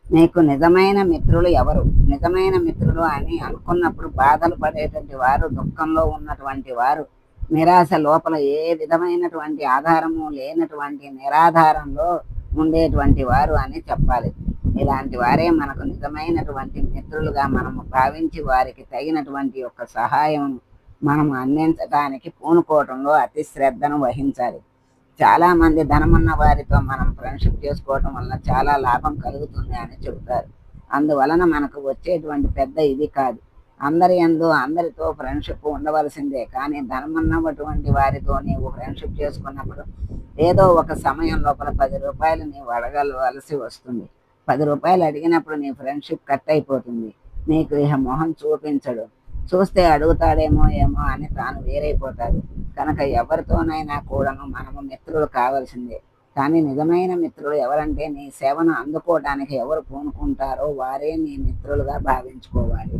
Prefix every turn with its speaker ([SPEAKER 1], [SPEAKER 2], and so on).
[SPEAKER 1] నీకు నిజమైన మిత్రులు ఎవరు? నిజమైన మిత్రులు అని అనుకున్నప్పుడు బాధలు పడేటువంటి వారు, దుఃఖంలో ఉన్నటువంటి వారు, నిరాశ లోపల ఏ విధమైనటువంటి ఆధారము లేనటువంటి నిరాధారంలో ఉండేటువంటి వారు అని చెప్పాలి. ఇలాంటి వారే మనకు నిజమైనటువంటి మిత్రులుగా మనము భావించి వారికి తగినటువంటి యొక్క సహాయం మనం అందించడానికి పూనుకోవటంలో అతి శ్రద్ధను వహించాలి. చాలామంది ధనమున్న వారితో మనం ఫ్రెండ్‌షిప్ చేసుకోవటం వలన చాలా లాభం కలుగుతుంది అని చెబుతారు. అందువలన మనకు వచ్చేటువంటి పెద్ద ఇది కాదు. అందరి యందు అందరితో ఫ్రెండ్‌షిప్ ఉండవలసిందే. కానీ ధనమున్నటువంటి వారితో నీవు ఫ్రెండ్‌షిప్ చేసుకున్నప్పుడు ఏదో ఒక సమయం లోపల రూ. 10 నీవు అడగవలసి వస్తుంది. రూ. 10 అడిగినప్పుడు నీ ఫ్రెండ్‌షిప్ కట్ అయిపోతుంది. నీకు ఇహ మొహం చూపించడు. చూస్తే అడుగుతాడేమో ఏమో అని తాను వేరైపోతాడు. కనుక ఎవరితోనైనా కూడాను మనము మిత్రులు కావాల్సిందే. కానీ నిజమైన మిత్రులు ఎవరంటే నీ సేవను అందుకోవటానికి ఎవరు పూనుకుంటారో వారే నీ మిత్రులుగా భావించుకోవాలి.